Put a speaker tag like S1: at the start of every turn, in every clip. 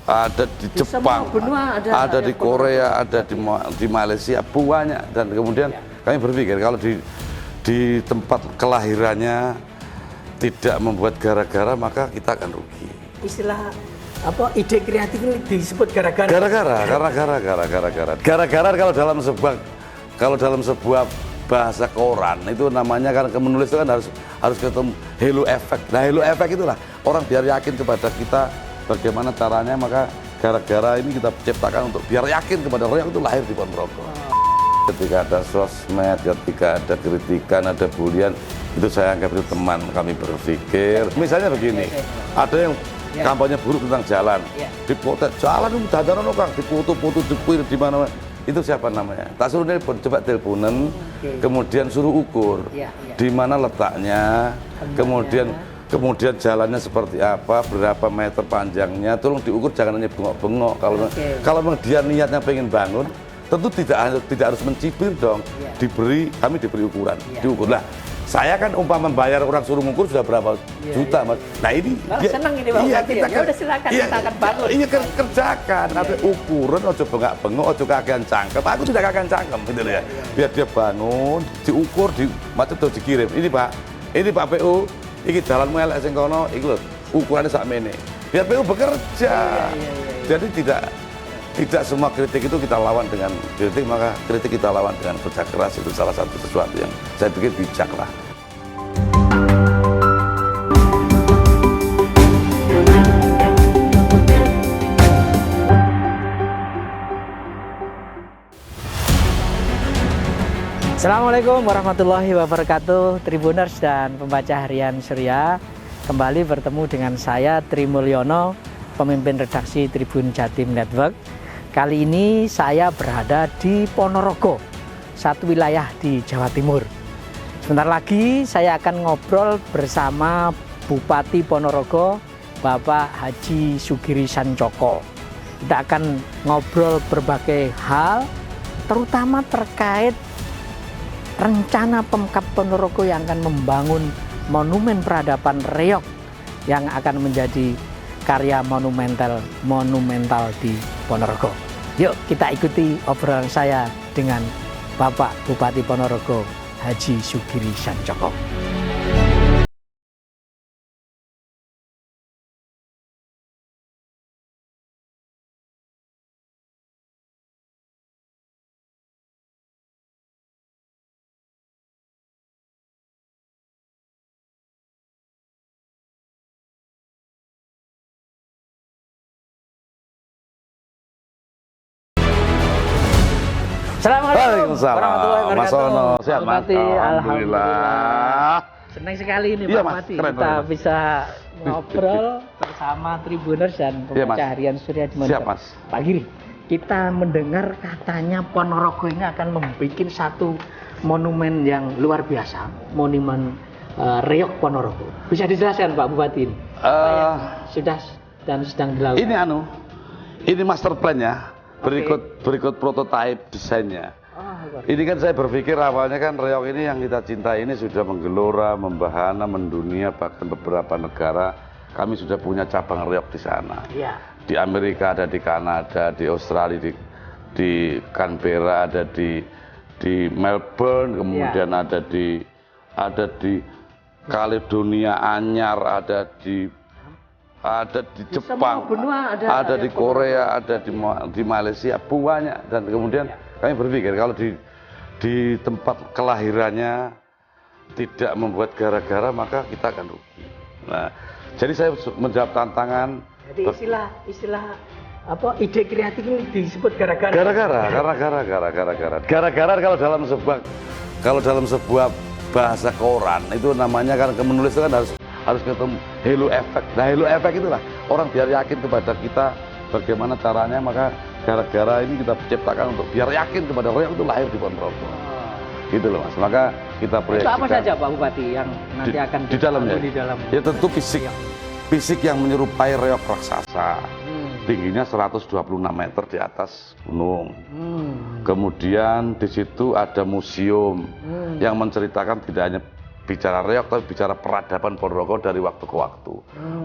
S1: ada di Jepang, ada di Korea, ada di Malaysia, banyak. Dan kemudian kami berpikir kalau di tempat kelahirannya tidak membuat gara-gara, maka kita akan rugi.
S2: Istilah apa, ide kreatif ini disebut gara-gara?
S1: Gara-gara kalau dalam sebuah bahasa koran itu namanya, kan menulis itu kan harus ketemu halo effect. Nah, halo effect itulah orang biar yakin kepada kita bagaimana caranya, maka gara-gara ini kita ciptakan untuk biar yakin kepada orang itu lahir di Ponorogo. Ketika ada sosmed, ketika ada kritikan, ada bulian, itu saya anggap itu teman kami berpikir. Misalnya begini, ada yang kampanye buruk tentang jalan, dipotek jalan itu dadaran orang, dipoto-foto jepir di mana-mana. Itu siapa namanya? Tak suruh telepon, coba teleponan, kemudian suruh ukur di mana letaknya, kemudian jalannya seperti apa, berapa meter panjangnya, tolong diukur, jangan hanya bengok-bengok. Kalau memang dia niatnya pengen bangun, tentu tidak harus mencibir dong. Kami diberi ukuran, diukur lah. Saya kan umpama membayar orang suruh ngukur sudah berapa juta, Mas. Nah ini
S2: senang ini, Pak Bupati. Ya udah silakan, kita akan bangun.
S1: Iya, kerjakan. Tapi ukuran ojo bengak-bengok, ojo kakean cangkem. Aku tidak kakean cangkem gitu ya. Biar dia bangun, diukur, macam itu dikirim. Ini Pak PU, ini jalanmu elek sing kono, iki lho, ukurannya sakmene. Biar PU bekerja. Jadi tidak semua kritik itu kita lawan dengan kritik, maka kritik kita lawan dengan kerja keras. Itu salah satu sesuatu yang saya pikir bijak lah.
S2: Assalamualaikum warahmatullahi wabarakatuh, Tribuners dan pembaca harian Surya. Kembali bertemu dengan saya, Tri Mulyono, pemimpin redaksi Tribun Jatim Network. Kali ini saya berada di Ponorogo, satu wilayah di Jawa Timur. Sebentar lagi saya akan ngobrol bersama Bupati Ponorogo, Bapak Haji Sugiri Sancoko. Kita akan ngobrol berbagai hal, terutama terkait rencana Pemkab Ponorogo yang akan membangun monumen peradaban reog yang akan menjadi karya monumental di Ponorogo. Yuk kita ikuti obrolan saya dengan Bapak Bupati Ponorogo, Haji Sugiri Sancoko. Assalamualaikum warahmatullahi wabarakatuh.
S1: Mas Ono, sehat Mas?
S2: Alhamdulillah. Senang sekali ini Pak Bupati, kita bisa ngobrol bersama Tribuners dan pembaca harian Surya di Pak Giri. Kita mendengar katanya Ponorogo ini akan membuat satu monumen yang luar biasa, monumen reog Ponorogo. Bisa dijelaskan Pak Bupati apa yang sudah dan sedang dilakukan?
S1: Ini master plan-nya. Berikut prototipe desainnya. Ini kan saya berpikir awalnya kan reog ini yang kita cintai ini sudah menggelora, membahana, mendunia, bahkan beberapa negara kami sudah punya cabang reog di sana. Di Amerika ada, di Kanada, di Australia, di Canberra, ada di Melbourne, kemudian ada di Caledonia Anyar, ada di Jepang, ada di Korea, ada di Malaysia, banyak. Dan kemudian kami berpikir kalau di tempat kelahirannya tidak membuat gara-gara, maka kita akan rugi. Nah, jadi saya menjawab tantangan.
S2: Jadi istilah apa, ide kreatif ini disebut gara-gara.
S1: Gara-gara kalau dalam sebuah bahasa koran itu namanya, kan menulis itu kan harus ketemu halo effect. Nah, halo effect itulah orang biar yakin kepada kita bagaimana caranya, maka gara-gara ini kita ciptakan untuk biar yakin kepada orang itu lahir di Ponorogo. Gitu loh Mas. Maka kita proyeksikan.
S2: Itu apa saja Pak Bupati yang nanti akan
S1: di dalamnya? Ya tentu fisik yang menyerupai reog raksasa. Tingginya 126 meter di atas gunung. Kemudian di situ ada museum yang menceritakan tidak hanya bicara reok, tapi bicara peradaban Ponorogo dari waktu ke waktu.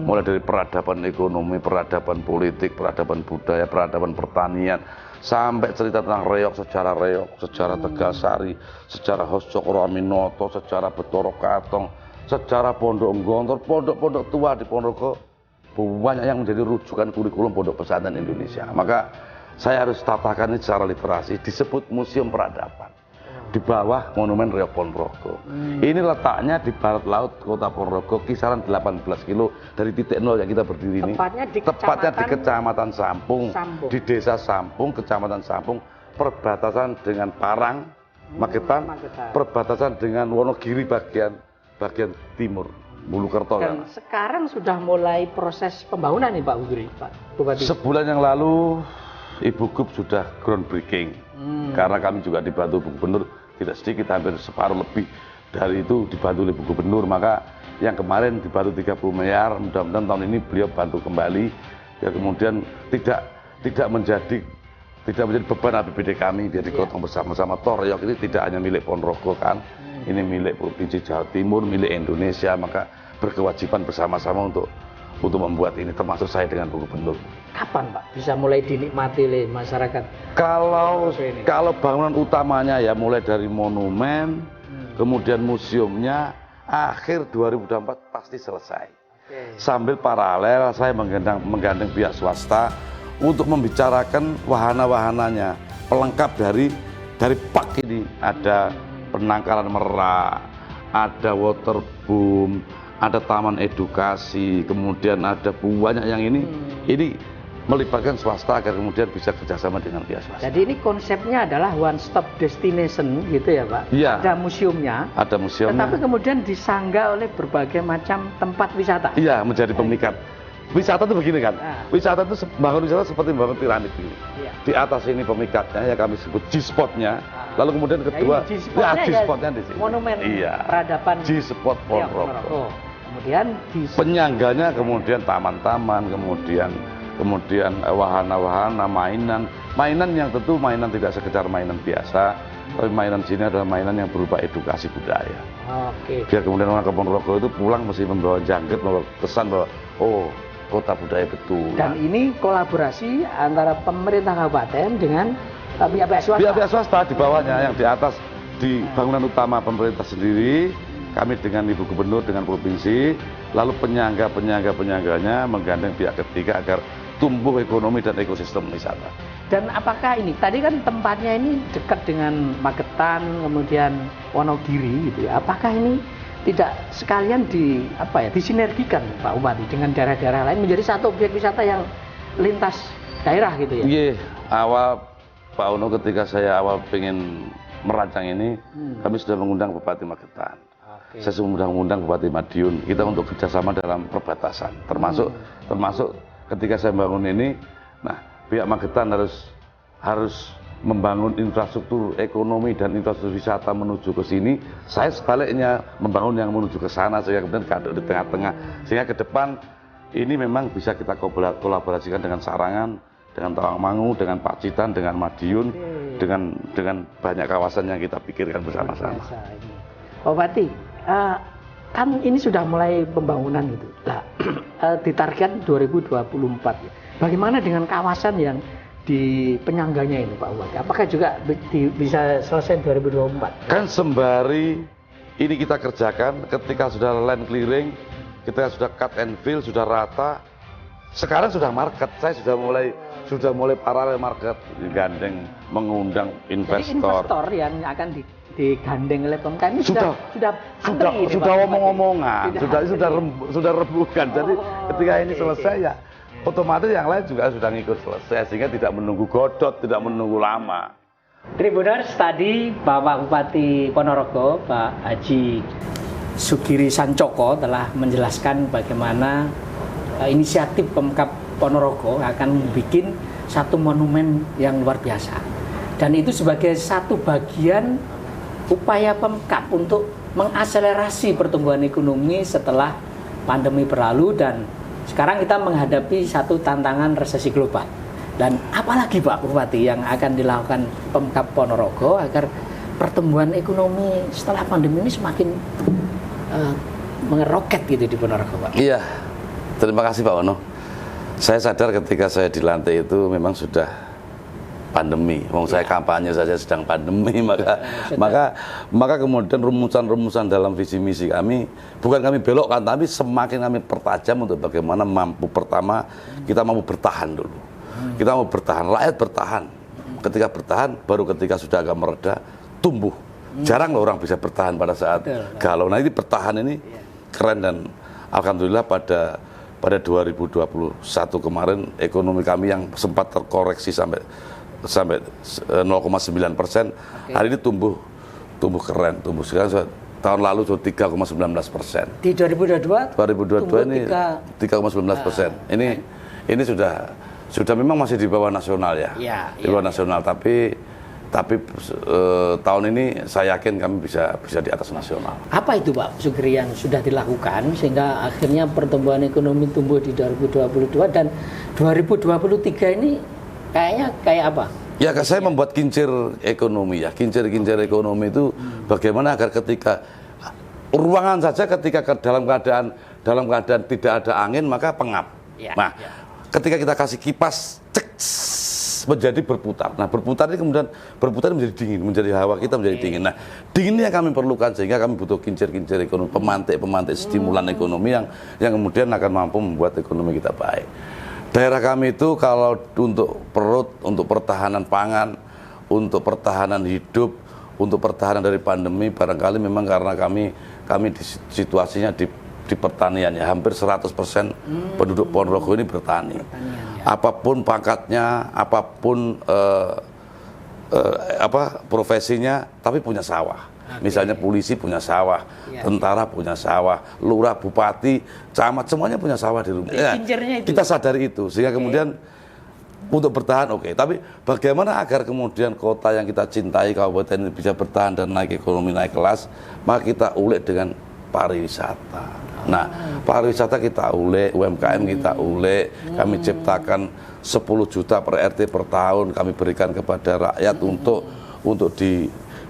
S1: Mulai dari peradaban ekonomi, peradaban politik, peradaban budaya, peradaban pertanian, sampai cerita tentang reok, secara Tegasari, secara Hos Cokro Aminoto, secara Betoro Katong, secara Pondok Nggontor, pondok-pondok tua di Ponorogo banyak yang menjadi rujukan kurikulum pondok pesantren Indonesia. Maka saya harus tatakan ini secara literasi, disebut Museum Peradaban di bawah Monumen Reok Ponorogo. Ini letaknya di barat laut kota Ponorogo, kisaran 18 kilo dari titik nol yang kita berdiri ini. Tepatnya di Kecamatan Sampung, di Desa Sampung, Kecamatan Sampung, perbatasan dengan Parang, Magetan, perbatasan dengan Wonogiri bagian timur, Bulukerto.
S2: Dan sekarang sudah mulai proses pembangunan nih Pak Bupati.
S1: Sebulan yang lalu Ibu Gub sudah groundbreaking, karena kami juga dibantu Bu Gubernur, tidak sedikit, hampir separuh lebih dari itu dibantu oleh Bu Gubernur. Maka yang kemarin dibantu 30 miliar, mudah-mudahan tahun ini beliau bantu kembali, ya kemudian tidak menjadi beban APBD kami, biar digotong bersama-sama. Toh reok ini tidak hanya milik Ponorogo kan, ini milik Provinsi Jawa Timur, milik Indonesia, maka berkewajiban bersama-sama untuk membuat ini, termasuk saya dengan Bu Gubernur.
S2: Kapan Pak bisa mulai dinikmati oleh masyarakat?
S1: Kalau bangunan utamanya ya mulai dari monumen, kemudian museumnya, akhir 2024 pasti selesai. Sambil paralel saya menggandeng pihak swasta untuk membicarakan wahana-wahananya, pelengkap dari park ini. Ada penangkaran merak, ada waterboom, ada taman edukasi, kemudian ada banyak yang ini melibatkan swasta agar kemudian bisa kerjasama dengan pihak swasta.
S2: Jadi ini konsepnya adalah one stop destination gitu ya Pak?
S1: Iya.
S2: Ada museumnya.
S1: Ada museumnya.
S2: Tetapi kemudian disanggah oleh berbagai macam tempat wisata.
S1: Iya, menjadi pemikat. Wisata itu begini kan, wisata itu bangun wisata seperti bangun piramid ini. Di atas ini pemikatnya ya kami sebut G-spotnya. Lalu kemudian kedua, G-spotnya di sini.
S2: Monumen peradaban
S1: G-spot Ponorogo.
S2: Kemudian
S1: penyangganya kemudian taman-taman, kemudian wahana-wahana, mainan yang tentu mainan tidak sekedar mainan biasa, tapi mainan sini adalah mainan yang berupa edukasi budaya. Biar kemudian orang ke Ponorogo itu pulang mesti membawa jangkit, membawa kesan bahwa kota budaya betul.
S2: Dan ini kolaborasi antara pemerintah kabupaten dengan pihak swasta.
S1: Pihak swasta di bawahnya, yang di atas di bangunan utama pemerintah sendiri, kami dengan Ibu Gubernur, dengan provinsi, lalu penyangganya menggandeng pihak ketiga agar tumbuh ekonomi dan ekosistem wisata.
S2: Dan apakah ini, tadi kan tempatnya ini dekat dengan Magetan, kemudian Wonogiri gitu ya, apakah ini tidak sekalian disinergikan Pak Bupati dengan daerah-daerah lain menjadi satu objek wisata yang lintas daerah gitu ya?
S1: Iya, awal Pak Uno ketika saya pengen merancang ini, kami sudah mengundang Bupati Magetan. Saya sudah mengundang Bupati Madiun, kita untuk kerjasama dalam perbatasan, termasuk ketika saya bangun ini, nah pihak Magetan harus membangun infrastruktur ekonomi dan infrastruktur wisata menuju ke sini. Saya sebaliknya membangun yang menuju ke sana, sehingga kemudian ada di tengah-tengah, sehingga ke depan ini memang bisa kita kolaborasikan dengan Sarangan, dengan Tawangmangu, dengan Pacitan, dengan Madiun, dengan banyak kawasan yang kita pikirkan bersama-sama.
S2: Pak Bupati, kan ini sudah mulai pembangunan gitu. Nah, ditargetkan 2024. Bagaimana dengan kawasan yang di penyangganya ini Pak Bupati? Apakah juga bisa selesai 2024?
S1: Kan sembari ini kita kerjakan, ketika sudah land clearing, kita sudah cut and fill, sudah rata, sekarang sudah market. Saya sudah mulai paralel market, digandeng, mengundang investor.
S2: Jadi investor yang akan digandeng oleh pemerintah ini sudah
S1: omong-omongan, sudah rebukan. Jadi ketika ini selesai ya otomatis yang lain juga sudah ngikut selesai, sehingga tidak menunggu godot, tidak menunggu lama.
S2: Tribuners, tadi Bapak Bupati Ponorogo, Pak Haji Sugiri Sancoko telah menjelaskan bagaimana inisiatif Pemkab Ponorogo akan membuat satu monumen yang luar biasa. Dan itu sebagai satu bagian upaya Pemkab untuk mengakselerasi pertumbuhan ekonomi setelah pandemi berlalu, dan sekarang kita menghadapi satu tantangan resesi global. Dan apalagi Pak Bupati yang akan dilakukan Pemkab Ponorogo agar pertumbuhan ekonomi setelah pandemi ini semakin mengeroket gitu di Ponorogo, Pak?
S1: Iya, terima kasih Pak Wono. Saya sadar ketika saya dilantik itu memang sudah pandemi. Saya kampanye saja sedang pandemi, maka kemudian rumusan-rumusan dalam visi misi kami bukan kami belokkan, tapi semakin kami pertajam untuk bagaimana pertama kita mampu bertahan dulu. Kita mau bertahan, rakyat bertahan. Ketika bertahan, baru ketika sudah agak mereda, tumbuh. Jarang loh orang bisa bertahan pada saat galau. Nah, ini bertahan ini keren, dan alhamdulillah pada 2021 kemarin ekonomi kami yang sempat terkoreksi sampai 0,9%, hari ini tumbuh keren, tumbuh sekarang tahun lalu 3,19%.
S2: Di 2022
S1: ini 3,19%. Ini sudah memang masih di bawah nasional ya, di bawah nasional, tapi tahun ini saya yakin kami bisa di atas nasional.
S2: Apa itu Pak Sugri yang sudah dilakukan sehingga akhirnya pertumbuhan ekonomi tumbuh di 2022 dan 2023 ini kayaknya kayak apa?
S1: Ya, saya membuat kincir ekonomi ya, kincir ekonomi itu bagaimana agar ketika ruangan saja ketika dalam keadaan tidak ada angin maka pengap. Ketika kita kasih kipas, menjadi berputar. Nah, berputar ini kemudian menjadi dingin, menjadi hawa kita menjadi dingin. Nah, dinginnya kami perlukan sehingga kami butuh kincir ekonomi, pemantik stimulan ekonomi yang kemudian akan mampu membuat ekonomi kita baik. Daerah kami itu kalau untuk perut, untuk pertahanan pangan, untuk pertahanan hidup, untuk pertahanan dari pandemi, barangkali memang karena kami situasinya di pertanian ya, hampir 100% penduduk Ponorogo ini bertani. Apapun pangkatnya, apapun profesinya, tapi punya sawah. Misalnya polisi punya sawah, tentara punya sawah, lurah, bupati, camat, semuanya punya sawah di rumah. Kita sadari itu, sehingga kemudian untuk bertahan tapi bagaimana agar kemudian kota yang kita cintai, kabupaten ini bisa bertahan dan naik ekonomi, naik kelas, maka kita ulik dengan pariwisata. Nah, pariwisata kita ulik, UMKM kita ulik, kami ciptakan 10 juta per RT per tahun, kami berikan kepada rakyat untuk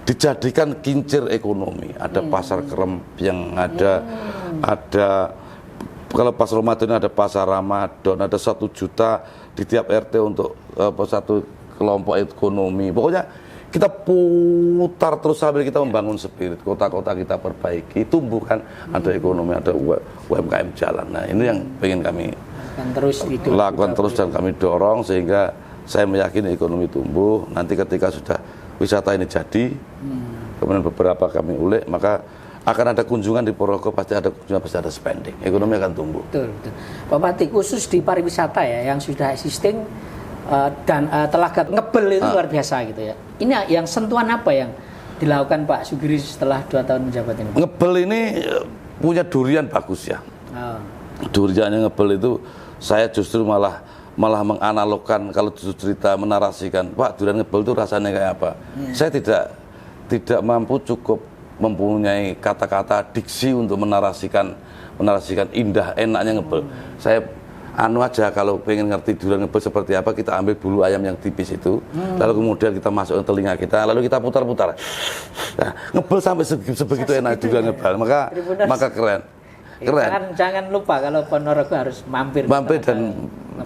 S1: dijadikan kincir ekonomi. Ada pasar Kerem yang ada kalau pas Ramadan ada pasar Ramadan, ada 1 juta di tiap RT untuk satu kelompok ekonomi. Pokoknya kita putar terus sambil kita membangun spirit, kota-kota kita perbaiki, tumbuhkan, ada ekonomi, ada UMKM jalan. Nah, ini yang pengen kami lakukan terus dan kami dorong sehingga saya meyakini ekonomi tumbuh. Nanti ketika sudah wisata ini jadi, kemudian beberapa kami ulik, maka akan ada kunjungan di Ponorogo, pasti ada spending, ekonomi akan tumbuh.
S2: Betul. Pak Bupati, khusus di pariwisata ya yang sudah existing dan telaga ngebel itu luar biasa gitu ya. Ini yang sentuhan apa yang dilakukan Pak Sugri setelah 2 tahun menjabat ini?
S1: Ngebel ini punya durian bagus ya. Durian yang ngebel itu saya justru malah menganalogkan, kalau cerita menarasikan, Pak, durian ngebel itu rasanya kayak apa? Saya tidak mampu cukup mempunyai kata-kata diksi untuk menarasikan indah enaknya ngebel. Saya aja kalau pengen ngerti durian ngebel seperti apa, kita ambil bulu ayam yang tipis itu, lalu kemudian kita masuk ke telinga kita, lalu kita putar-putar. Nah, ngebel sampai sebegitu enak durian ngebel, maka keren.
S2: Jangan lupa kalau Ponorogo harus mampir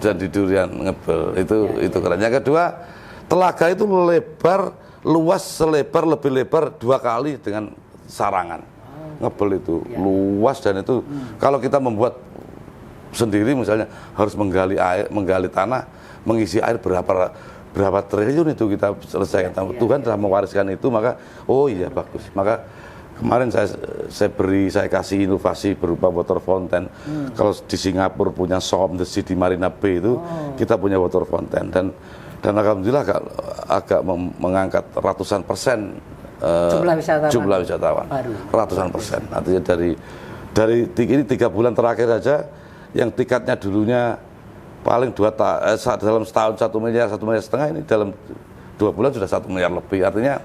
S1: dan di durian ngebel itu keren. Yang kedua, telaga itu lebih lebar 2 kali dengan sarangan. Ngebel itu luas, dan itu kalau kita membuat sendiri misalnya harus menggali tanah, mengisi air berapa triliun itu kita selesaikan. Tuhan telah mewariskan itu, maka iya bagus. Maka kemarin saya kasih inovasi berupa water fountain. Kalau di Singapura punya Sohom the Sea di Marina Bay itu, kita punya water fountain, dan alhamdulillah agak mengangkat ratusan persen jumlah wisatawan. Ratusan persen. Artinya dari ini 3 bulan terakhir saja, yang tiketnya dulunya paling dalam setahun 1 miliar, 1,5 miliar, ini dalam 2 bulan sudah 1 miliar lebih. Artinya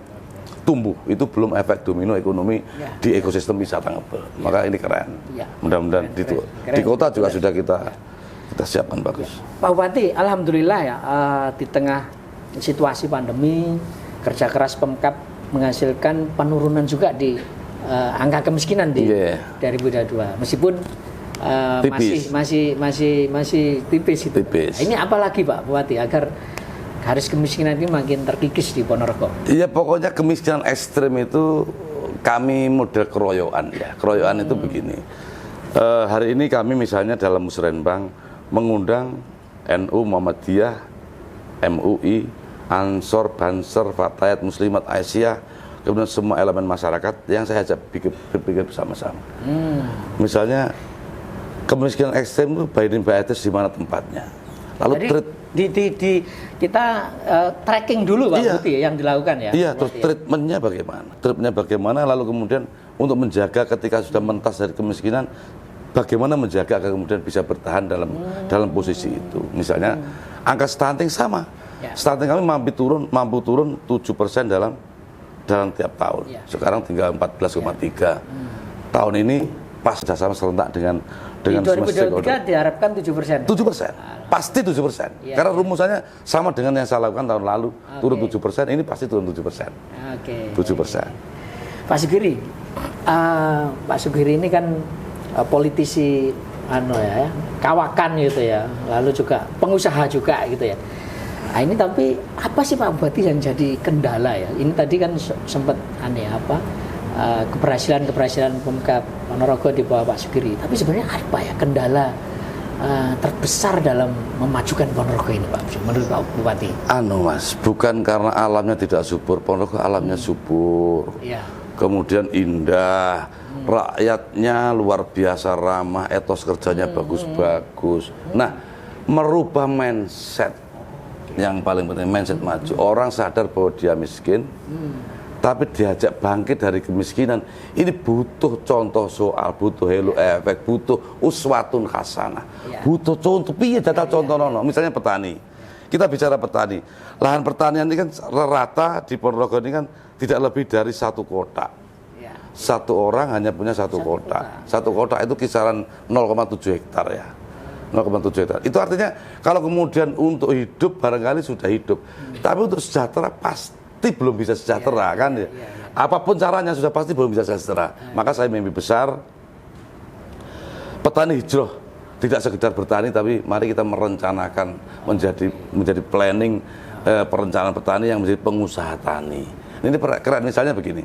S1: tumbuh, itu belum efek domino ekonomi di ekosistem wisata ngebel. Maka ini keren. Mudah-mudahan di kota juga sudah kita siapkan bagus.
S2: Pak Bupati, alhamdulillah ya, di tengah situasi pandemi, kerja keras Pemkab menghasilkan penurunan juga di angka kemiskinan di
S1: Iya.
S2: 2022 meskipun
S1: Tipis.
S2: masih tipis itu.
S1: Tipis.
S2: Nah, ini apalagi Pak Bupati agar garis kemiskinan ini makin terkikis di Ponorogo?
S1: Iya, pokoknya kemiskinan ekstrem itu kami model keroyokan ya. Keroyokan itu begini. Hari ini kami misalnya dalam musrenbang mengundang NU, Muhammadiyah, MUI, Ansor, Banser, Fatayat, Muslimat, Aisyah, kemudian semua elemen masyarakat yang saya ajak berpikir bersama-sama. Misalnya kemiskinan ekstrem itu by Baitis di mana tempatnya. Lalu
S2: Jadi kita tracking dulu Pak Bupati yang dilakukan ya.
S1: Iya, terus treatmentnya bagaimana? Treatmentnya bagaimana? Lalu kemudian untuk menjaga ketika sudah mentas dari kemiskinan, bagaimana menjaga agar kemudian bisa bertahan dalam posisi itu. Misalnya angka stunting sama.
S2: Ya.
S1: Stunting kami mampu turun 7% dalam tiap tahun.
S2: Ya.
S1: Sekarang tinggal 14,3. Tahun ini pas bersama serentak dengan
S2: Di 2023 diharapkan 7%.
S1: 7%, pasti 7%.
S2: Ya,
S1: Karena rumusannya sama dengan yang saya lakukan tahun lalu, turun 7%, ini pasti turun 7%.
S2: Oke.
S1: 7%.
S2: Pak Sugiri, Pak Sugiri ini kan politisi kawakan gitu ya, lalu juga pengusaha juga gitu ya. Nah, ini tapi apa sih Pak Bupati yang jadi kendala ya? Ini tadi kan sempat keberhasilan Pemkab Ponorogo di bawah Pak Sugiri. Tapi sebenarnya apa ya kendala terbesar dalam memajukan Ponorogo ini Pak, menurut Pak Bupati?
S1: Mas, bukan karena alamnya tidak subur. Ponorogo alamnya subur.
S2: Ya.
S1: Kemudian indah, rakyatnya luar biasa ramah, etos kerjanya bagus-bagus. Nah, merubah mindset yang paling penting, mindset maju. Orang sadar bahwa dia miskin, tapi diajak bangkit dari kemiskinan. Ini butuh contoh soal, butuh halo efek, butuh uswatun hasanah, butuh contoh. Piye data contoh nono. Misalnya petani. Kita bicara petani. Lahan pertanian ini kan rata di Ponorogo ini kan tidak lebih dari 1 kotak. Satu orang hanya punya 1 kotak. 1 kotak itu kisaran 0,7 hektar ya. 0,7 hektar. Itu artinya kalau kemudian untuk hidup barangkali sudah hidup, tapi untuk sejahtera pasti belum bisa sejahtera kan ya. Apapun caranya sudah pasti belum bisa sejahtera. Maka saya mimpi besar petani hijrah, tidak sekedar bertani tapi mari kita merencanakan menjadi planning perencanaan petani yang menjadi pengusaha tani. Ini keren misalnya begini.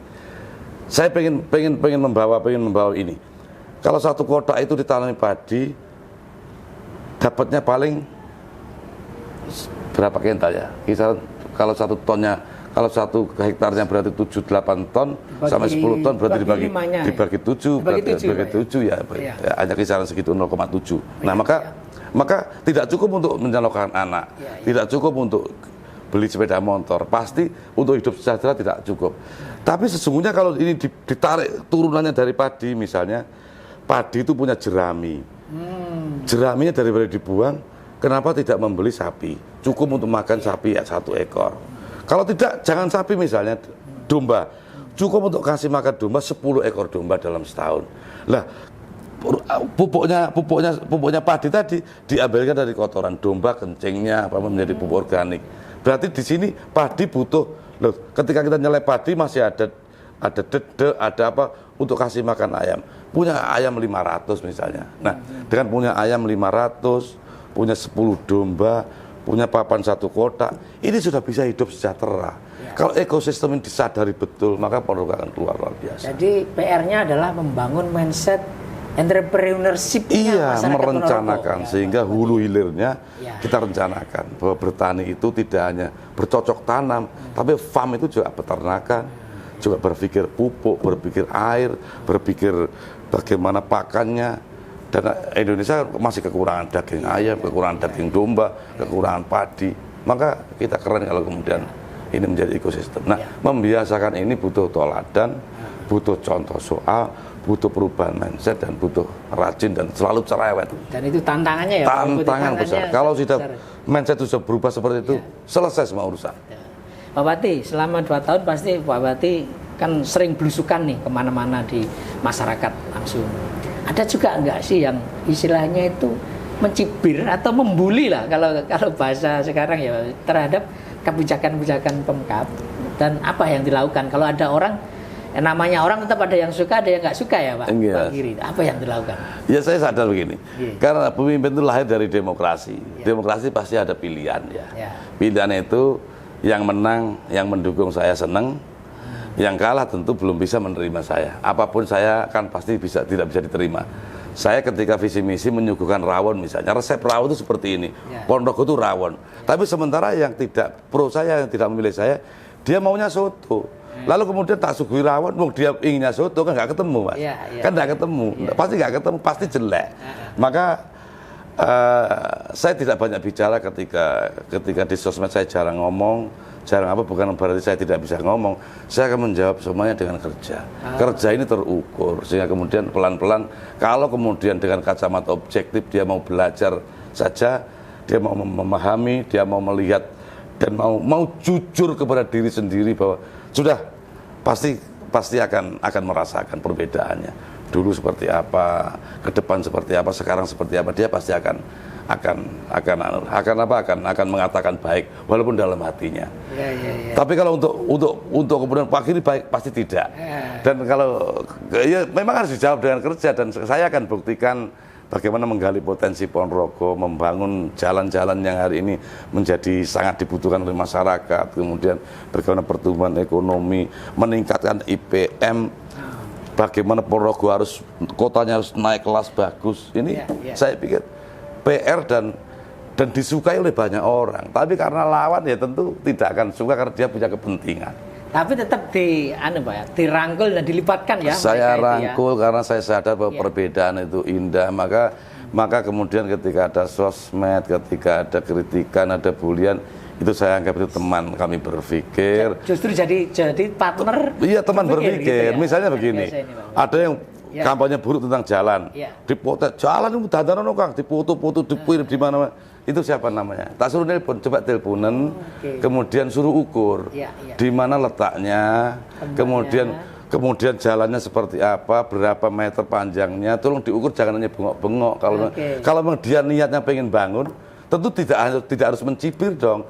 S1: Saya pengen membawa ini. Kalau 1 kotak itu ditanami padi, dapatnya paling berapa kental ya? Kisaran kalau 1 tonnya, kalau 1 hektarnya berarti 7-8 ton, sampai 10 ton berarti dibagi 7, berarti dibagi 7 ya, hanya kisaran segitu 0,7. Nah, maka tidak cukup untuk menyalurkan anak, tidak cukup untuk beli sepeda motor, pasti untuk hidup sejahtera tidak cukup. Tapi sesungguhnya kalau ini ditarik turunannya dari padi, misalnya padi itu punya jerami. Jeraminya daripada dibuang, kenapa tidak membeli sapi? Cukup untuk makan sapi 1 ekor. Kalau tidak, jangan sapi misalnya, domba. Cukup untuk kasih makan domba 10 ekor domba dalam setahun. Lah, pupuknya padi tadi diambilkan dari kotoran domba, kencingnya menjadi pupuk organik. Berarti di sini padi butuh, loh, ketika kita nyelai padi masih ada dede, ada apa untuk kasih makan ayam. Punya ayam 500 misalnya. Nah, dengan punya ayam 500, punya 10 domba, punya papan 1 kotak, ini sudah bisa hidup sejahtera. Kalau ekosistem ini disadari betul, maka Ponorogo akan keluar luar biasa.
S2: Jadi PR-nya adalah membangun mindset entrepreneurship.
S1: Iya, merencanakan sehingga hulu hilirnya kita rencanakan bahwa bertani itu tidak hanya bercocok tanam, tapi farm itu juga peternakan, juga berpikir pupuk, berpikir air, berpikir bagaimana pakannya. Dan Indonesia masih kekurangan daging ayam, kekurangan daging domba, kekurangan padi. Maka kita keren kalau kemudian ini menjadi ekosistem. Nah, membiasakan ini butuh toladan, butuh contoh soal, butuh perubahan mindset, dan butuh rajin dan selalu cerewet.
S2: Dan itu tantangannya ya.
S1: Tantangan besar. Kalau sudah mindset sudah berubah seperti itu, selesai semua urusan.
S2: Pak Bupati, selama 2 tahun pasti Pak Bupati kan sering belusukan nih kemana-mana di masyarakat langsung. Ada juga enggak sih yang istilahnya itu mencibir atau membuli lah kalau bahasa sekarang ya terhadap kebijakan-kebijakan Pemkab, dan apa yang dilakukan kalau ada orang namanya orang tetap ada yang suka, ada yang nggak suka ya Pak.
S1: Iya.
S2: Pak Giri, apa yang dilakukan?
S1: Ya saya sadar begini, karena pemimpin itu lahir dari demokrasi.
S2: Iya.
S1: Demokrasi pasti ada pilihan ya.
S2: Iya.
S1: Pilihan itu yang menang, yang mendukung saya seneng, yang kalah tentu belum bisa menerima saya. Apapun saya kan pasti tidak bisa diterima. Saya ketika visi misi menyuguhkan rawon misalnya, resep rawon itu seperti ini.
S2: Ya.
S1: Ponorogo itu rawon. Tapi sementara yang tidak pro saya, yang tidak memilih saya, dia maunya soto. Lalu kemudian tak suguhi rawon, dia inginnya soto, kan nggak ketemu Mas. Kan nggak ketemu, pasti nggak ketemu, pasti jelek. Maka saya tidak banyak bicara ketika di sosmed, saya jarang ngomong, jarang apa, bukan berarti saya tidak bisa ngomong. Saya akan menjawab semuanya dengan kerja. Kerja ini terukur, sehingga kemudian pelan-pelan, kalau kemudian dengan kacamata objektif dia mau belajar saja, dia mau memahami, dia mau melihat dan mau jujur kepada diri sendiri bahwa sudah pasti akan merasakan perbedaannya. Dulu seperti apa, ke depan seperti apa, sekarang seperti apa, dia pasti akan mengatakan baik walaupun dalam hatinya.
S2: Ya.
S1: Tapi kalau untuk kemudian Pak Giri baik, pasti tidak. Dan kalau ya memang harus dijawab dengan kerja, dan saya akan buktikan bagaimana menggali potensi Ponorogo, membangun jalan-jalan yang hari ini menjadi sangat dibutuhkan oleh masyarakat, kemudian bagaimana pertumbuhan ekonomi, meningkatkan IPM, bagaimana Ponorogo kotanya harus naik kelas bagus. Ini saya pikir PR dan disukai oleh banyak orang. Tapi karena lawan ya tentu tidak akan suka karena dia punya kepentingan.
S2: Tapi tetap dirangkul dan dilibatkan ya.
S1: Saya rangkul karena saya sadar bahwa perbedaan itu indah. Maka kemudian ketika ada sosmed, ketika ada kritikan, ada bulian, itu saya anggap itu teman kami berpikir.
S2: Justru jadi partner.
S1: Iya, teman berpikir.
S2: Gitu ya?
S1: Misalnya begini, ada yang kampanye buruk tentang jalan, dipotek jalan itu dandanan Kang, dipoto-foto, dikirim di mana-mana. Itu siapa namanya? Tak suruh nelpon, coba teleponan, kemudian suruh ukur di mana letaknya, kemudian jalannya seperti apa, berapa meter panjangnya, tolong diukur, jangan hanya bengok-bengok. Kalau memang dia niatnya pengen bangun, tentu tidak harus mencibir dong.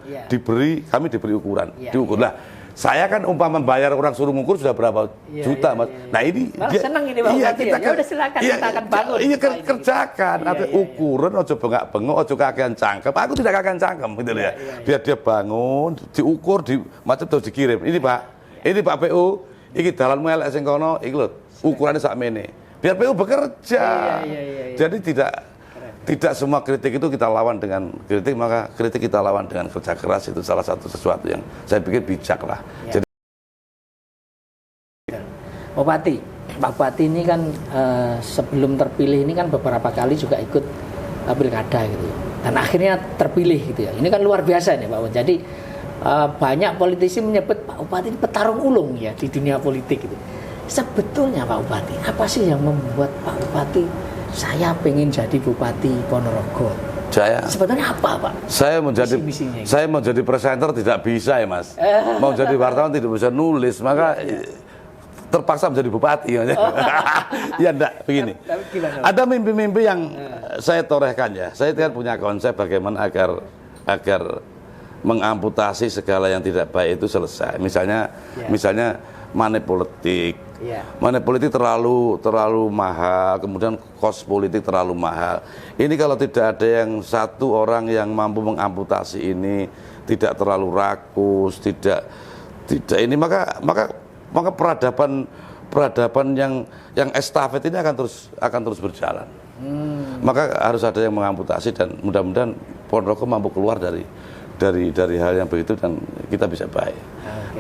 S1: Kami diberi ukuran, diukur lah. Saya kan umpama membayar orang suruh ngukur sudah berapa juta Mas. Nah ini
S2: dia senang ini Pak. Kita udah silakan, kita akan bangun.
S1: Iya kerjakan, ukuran ojo bengak-bengok, ojo kakean cangkem. Aku tidak kakean cangkem gitu ya. Biar dia bangun, diukur, macam terus dikirim. Ini Pak PU, iki dalanmu elek sing kono, iki lho, ukurannya sakmene. Biar PU bekerja. Jadi tidak semua kritik itu kita lawan dengan kritik, maka kritik kita lawan dengan kerja keras. Itu salah satu sesuatu yang saya pikir bijak lah. Jadi
S2: Pak Bupati ini kan sebelum terpilih ini kan beberapa kali juga ikut pilkada gitu ya. Dan akhirnya terpilih gitu ya. Ini kan luar biasa nih Pak Bupati. Jadi banyak politisi menyebut Pak Bupati ini petarung ulung ya di dunia politik gitu. Sebetulnya Pak Bupati, apa sih yang membuat Pak Bupati saya pengen jadi Bupati Ponorogo? Sebetulnya apa Pak? Saya
S1: mau jadi presenter tidak bisa ya Mas. Mau jadi wartawan tidak bisa nulis, maka terpaksa menjadi bupati. Ya enggak, begini. Ada mimpi-mimpi yang saya torehkan ya. Saya kan punya konsep bagaimana agar mengamputasi segala yang tidak baik itu selesai. Misalnya money politik. Money politik terlalu mahal, kemudian kos politik terlalu mahal. Ini kalau tidak ada yang satu orang yang mampu mengamputasi ini, tidak terlalu rakus, tidak ini, maka peradaban yang estafet ini akan terus berjalan. Maka harus ada yang mengamputasi, dan mudah-mudahan Ponorogo mampu keluar dari hal yang begitu, dan kita bisa baik.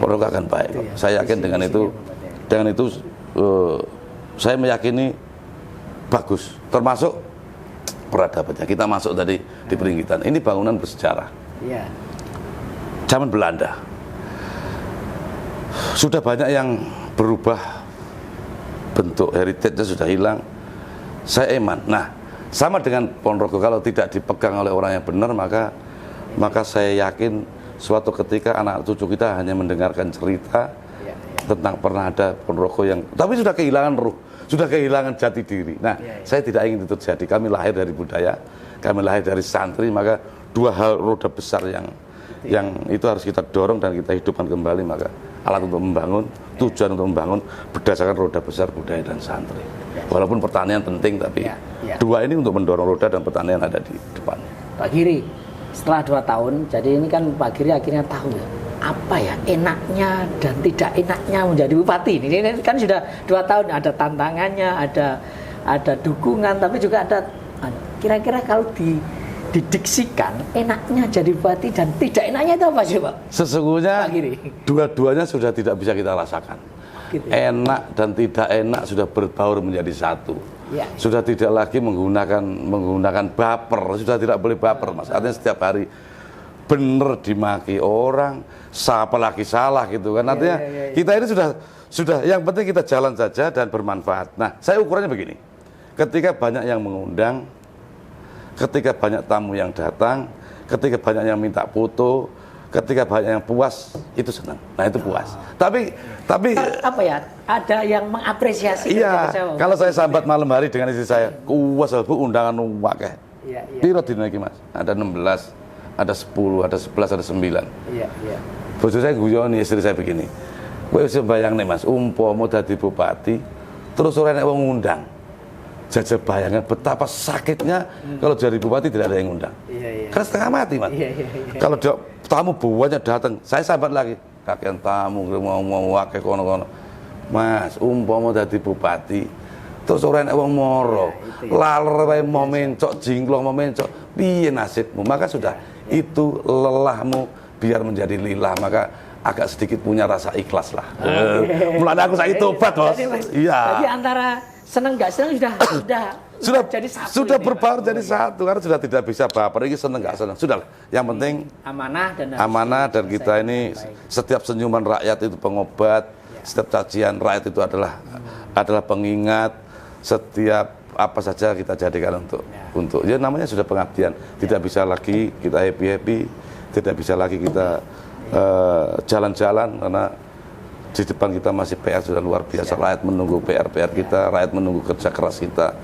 S1: Ponorogo akan baik. Saya yakin dengan itu. Dengan itu saya meyakini bagus, termasuk peradabannya. Kita masuk tadi di Peringgitan. Ini bangunan bersejarah. Zaman Belanda. Sudah banyak yang berubah bentuk, heritage-nya sudah hilang. Saya eman. Nah, sama dengan Ponorogo, kalau tidak dipegang oleh orang yang benar, maka saya yakin suatu ketika anak cucu kita hanya mendengarkan cerita tentang pernah ada Ponorogo yang tapi sudah kehilangan ruh, sudah kehilangan jati diri. Nah, saya tidak ingin itu terjadi. Kami lahir dari budaya, kami lahir dari santri, maka dua hal roda besar yang itu harus kita dorong dan kita hidupkan kembali. Maka alat untuk membangun tujuan untuk membangun berdasarkan roda besar budaya dan santri. Walaupun pertanian penting, tapi dua ini untuk mendorong roda dan pertanian ada di depan.
S2: Pak Giri, setelah 2 tahun, jadi ini kan Pak Giri akhirnya tahu ya, apa ya enaknya dan tidak enaknya menjadi bupati. Ini kan sudah 2 tahun, ada tantangannya, ada dukungan, tapi juga ada kira-kira kalau didiksikan enaknya jadi bupati dan tidak enaknya itu apa sih Pak?
S1: Sesungguhnya dua-duanya sudah tidak bisa kita rasakan. Gitu. Enak dan tidak enak sudah berbaur menjadi satu. Ya. Sudah tidak lagi menggunakan baper, sudah tidak boleh baper, Mas. Artinya setiap hari bener dimaki orang, apalagi salah gitu kan. Artinya kita ini sudah yang penting kita jalan saja dan bermanfaat. Nah, saya ukurannya begini. Ketika banyak yang mengundang, ketika banyak tamu yang datang, ketika banyak yang minta foto, ketika banyak yang puas, itu senang. Nah, itu puas. Tapi
S2: apa ya? Ada yang mengapresiasi.
S1: Iya. Kalau saya sambat malam hari dengan istri saya, kuwas Bu undangan wakeh. Iya. Piro dinaiki Mas? Ada 16, ada 10, ada 11, ada 9. Iya. Bojo saya guyoni istri saya begini. Kowe wis mbayang nih Mas, umpama dadi bupati, terus ora enek wong ngundang. Jajal bayangkan betapa sakitnya kalau jadi bupati tidak ada yang ngundang. Karena setengah mati, Mas. Kalau tamu banyak datang, saya sahabat lagi. Kakean tamu mau wakil kono-kono. Mas, umpama dadi bupati, terus ora enek wong moro, laler wae mau mencok, jingklong mau mencok, piye nasibmu? Maka sudah itu lelahmu biar menjadi lillah, maka agak sedikit punya rasa ikhlas lah. Mulai aku saya tobat, Bos. Iya.
S2: Jadi antara senang nggak senang sudah jadi satu.
S1: Sudah berbaur jadi satu karena sudah tidak bisa baper. Ini senang nggak senang. Sudah. Yang penting amanah dan kita ini setiap senyuman rakyat itu pengobat. Setiap cacian rakyat itu adalah pengingat. Setiap apa saja kita jadikan untuk ya namanya sudah pengabdian. Tidak bisa lagi kita happy, tidak bisa lagi kita jalan-jalan karena di depan kita masih PR sudah luar biasa. Rakyat menunggu PR kita, rakyat menunggu kerja keras kita.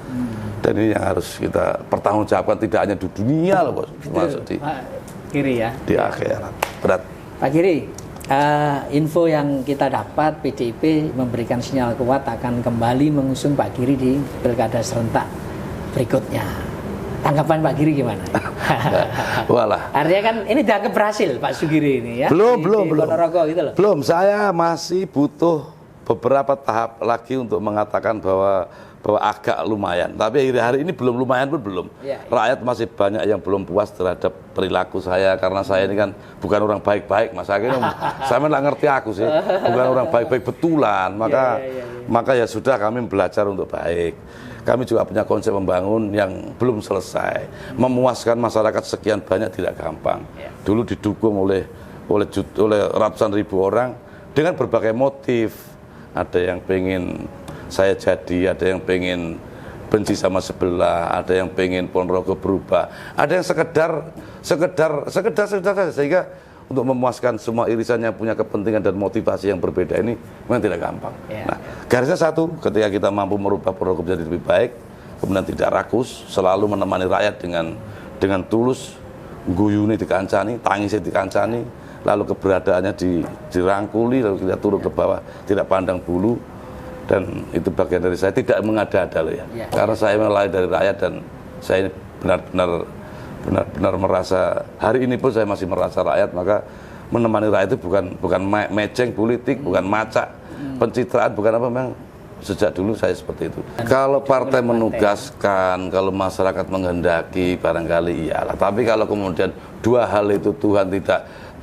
S1: Dan ini yang harus kita pertanggungjawabkan tidak hanya di dunia loh Bos, masuk di
S2: Giri ya.
S1: Di akhirat. Berat.
S2: Pak Giri, info yang kita dapat PDIP memberikan sinyal kuat akan kembali mengusung Pak Giri di Pilkada serentak berikutnya. Tanggapan Pak Giri gimana?
S1: Walah.
S2: Artinya kan ini dianggap berhasil Pak Sugiri ini ya.
S1: Belum.
S2: Gitu loh.
S1: Belum, saya masih butuh beberapa tahap lagi untuk mengatakan bahwa agak lumayan. Tapi hari ini belum lumayan pun belum. Rakyat masih banyak yang belum puas terhadap perilaku saya karena saya ini kan bukan orang baik-baik, Mas. Akhirnya saya nggak ngerti aku sih. Bukan orang baik-baik betulan. Maka ya sudah kami belajar untuk baik. Kami juga punya konsep membangun yang belum selesai. Memuaskan masyarakat sekian banyak tidak gampang. Dulu didukung oleh ratusan ribu orang dengan berbagai motif. Ada yang pengen saya jadi, ada yang pengen benci sama sebelah, ada yang pengen Ponorogo berubah, ada yang sekedar saja, sehingga untuk memuaskan semua irisan yang punya kepentingan dan motivasi yang berbeda ini memang tidak gampang. Nah, garisnya satu, ketika kita mampu merubah Ponorogo menjadi lebih baik, kemudian tidak rakus, selalu menemani rakyat dengan tulus, guyuni dikancani, tangisnya dikancani, lalu keberadaannya dirangkuli, lalu kita turun ke bawah, tidak pandang bulu. Dan itu bagian dari saya, tidak mengada-ada loh ya. Karena saya mulai dari rakyat dan saya ini benar-benar merasa, hari ini pun saya masih merasa rakyat, maka menemani rakyat itu bukan meceng politik, bukan macak pencitraan, bukan apa, memang sejak dulu saya seperti itu. Kalau partai menugaskan, kalau masyarakat menghendaki, barangkali iyalah. Tapi kalau kemudian dua hal itu Tuhan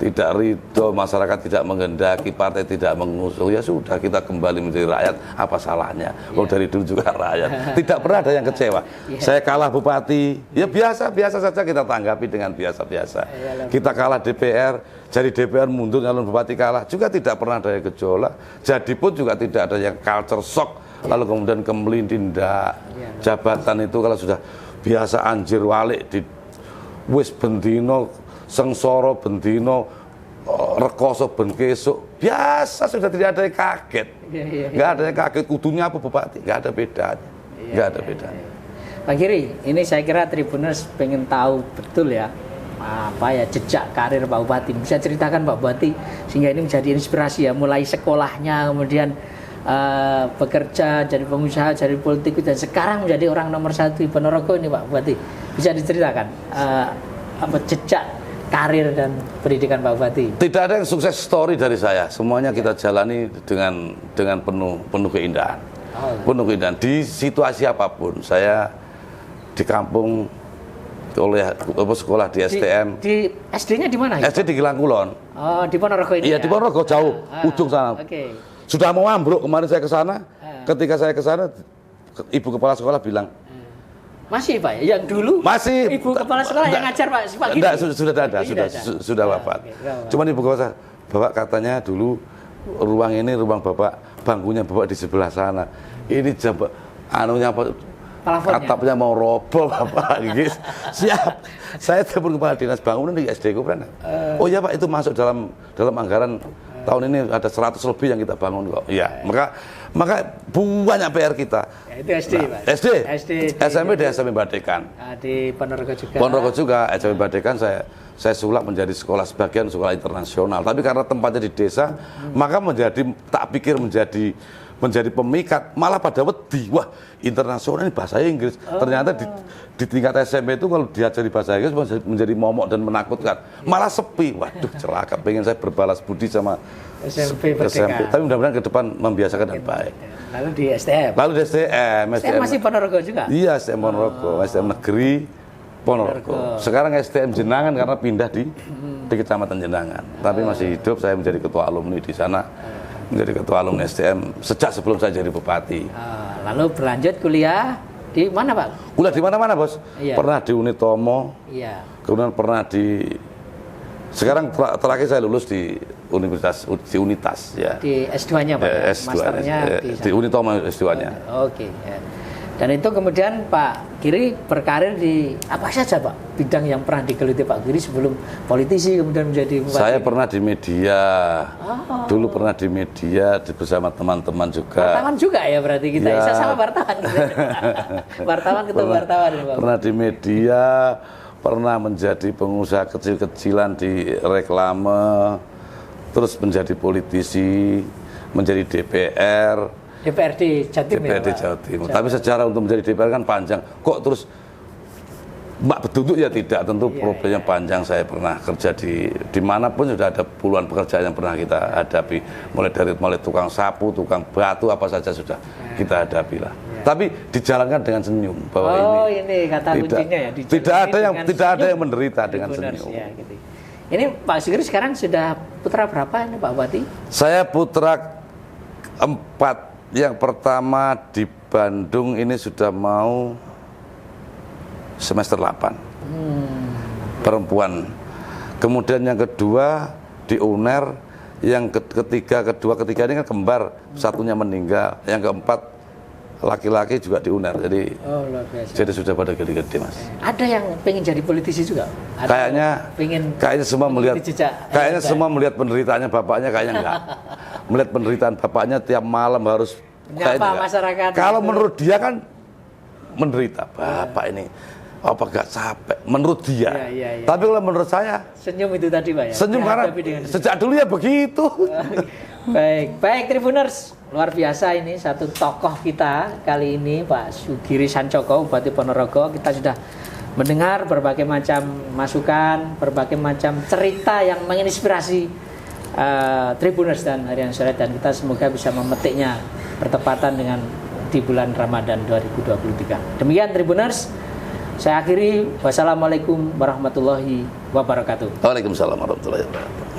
S1: tidak ridho, masyarakat tidak menghendaki, partai tidak mengusung, ya sudah kita kembali menjadi rakyat, apa salahnya? Dari dulu juga rakyat, tidak pernah ada yang kecewa. Saya kalah bupati, ya biasa saja kita tanggapi dengan biasa-biasa. Kita kalah DPR, jadi DPR mundur nyalon bupati kalah, juga tidak pernah ada yang gejolak. Jadi pun juga tidak ada yang culture shock, lalu kemudian kemelintindak. Jabatan itu kalau sudah biasa anjir walik di wis bendino sengsara bendino rekoso ben kesuk, biasa, sudah tidak ada yang kaget. Nggak ada yang kaget, kudunya apa bupati, nggak ada bedanya. Nggak ada bedanya.
S2: Pak Giri, ini saya kira Tribuners pengen tahu betul ya, jejak karir Pak Bupati. Bisa ceritakan Pak Bupati sehingga ini menjadi inspirasi ya, mulai sekolahnya, kemudian bekerja jadi pengusaha, jadi politikus, dan sekarang menjadi orang nomor 1 di Ponorogo ini Pak Bupati. Bisa diceritakan jejak karir dan pendidikan Pak Bupati?
S1: Tidak ada yang sukses story dari saya. Semuanya kita jalani dengan penuh keindahan. Penuh keindahan di situasi apapun. Saya di kampung sekolah di STM.
S2: Di SD-nya di mana?
S1: SD di Gilang Kulon.
S2: Oh, di Ponorogo ini.
S1: Iya, di Ponorogo jauh, ujung sana. Sudah mau ambruk kemarin saya ke sana. Ketika saya ke sana, ibu kepala sekolah bilang,
S2: masih Pak ya? Yang dulu
S1: masih
S2: ibu kepala sekolah yang ngajar Pak Giri?
S1: Enggak, sudah ada, sudah wafat. Cuman ibu kepala Bapak katanya dulu ruang ini rumah Bapak, bangkunya Bapak di sebelah sana. Ini anunya apa? Atapnya mau roboh Bapak. Gitu. Siap. Saya telepon kepala dinas bangunan di SD Kupren. Oh iya Pak, itu masuk dalam anggaran tahun ini ada 100 lebih yang kita bangun kok. Iya, maka banyak PR kita.
S2: Ya, itu SD, Pak.
S1: SD, SMP di SMP Badekan.
S2: Di Ponorogo juga.
S1: Ponorogo juga, SMP Badekan saya sulap menjadi sekolah sebagian sekolah internasional. Tapi karena tempatnya di desa, maka tak pikir menjadi pemikat, malah pada wedi, wah internasional ini bahasa Inggris. Ternyata di tingkat SMP itu kalau diajari bahasa Inggris menjadi momok dan menakutkan, malah sepi. Waduh celaka, pengen saya berbalas budi sama SMP. Tapi mudah-mudahan ke depan membiasakan dengan baik.
S2: Lalu di STM?
S1: Lalu di STM
S2: masih Ponorogo juga?
S1: Iya, STM Ponorogo, STM Negeri Ponorogo. Sekarang STM Jenangan karena pindah di Kecamatan Jenangan. Tapi masih hidup, saya menjadi ketua alumni di sana. Menjadi ketua alumni STM sejak sebelum saya jadi bupati.
S2: Lalu berlanjut kuliah di mana Pak?
S1: Kuliah di mana-mana Bos.
S2: Iya.
S1: Pernah di Unitomo.
S2: Iya.
S1: Kemudian pernah sekarang terakhir saya lulus di Unitas ya.
S2: Di S2-nya Pak.
S1: S2
S2: Masternya
S1: di Unitomo S2-nya.
S2: Oke. Ya. Dan itu kemudian Pak Giri berkarir di apa saja Pak? Bidang yang pernah digeluti Pak Giri sebelum politisi kemudian menjadi bupati.
S1: Saya pernah di media. Dulu pernah di media bersama teman-teman juga.
S2: Wartawan juga ya berarti kita.
S1: Ya.
S2: Saya sama wartawan. Wartawan ketemu wartawan Pak.
S1: Pernah di media, pernah menjadi pengusaha kecil-kecilan di reklame, terus menjadi politisi, menjadi
S2: DPRD Jatim
S1: DPRD
S2: ya,
S1: Jawa Timur. Tapi sejarah untuk menjadi DPR kan panjang. Kok terus Mbak Beduduk ya tidak, tentu problemnya panjang. Saya pernah kerja dimanapun sudah ada puluhan pekerjaan yang pernah kita hadapi. Mulai tukang sapu, tukang batu, apa saja sudah kita hadapi lah. Tapi dijalankan dengan senyum bahwa
S2: ini kata kuncinya ya.
S1: Tidak ada yang menderita dengan senyum.
S2: Ya, gitu. Ini Pak Giri sekarang sudah putra berapa ini Pak Bupati?
S1: Saya putra 4. Yang pertama di Bandung ini sudah mau semester 8. Perempuan. Kemudian yang kedua di UNER, yang ketiga ini kan kembar, satunya meninggal, yang keempat laki-laki juga di UNER. Jadi
S2: luar biasa.
S1: Jadi sudah pada gede-gede Mas.
S2: Ada yang pengen jadi politisi juga?
S1: Kayaknya semua melihat penderitaannya bapaknya, kayaknya enggak. Melihat penderitaan bapaknya tiap malam harus
S2: menyapa masyarakat.
S1: Kalau menurut dia kan menderita bapak ini apa gak capek menurut dia.
S2: Iya.
S1: Tapi kalau menurut saya
S2: senyum itu tadi Pak ya.
S1: Senyum karena sejak dulu ya begitu.
S2: Baik Tribuners, luar biasa ini satu tokoh kita kali ini Pak Sugiri Sancoko Bupati Ponorogo. Kita sudah mendengar berbagai macam masukan, berbagai macam cerita yang menginspirasi Tribuners dan Harian Surya, dan kita semoga bisa memetiknya bertepatan dengan di bulan Ramadan 2023. Demikian Tribuners, saya akhiri. Wassalamualaikum warahmatullahi wabarakatuh.
S1: Waalaikumsalam warahmatullahi wabarakatuh.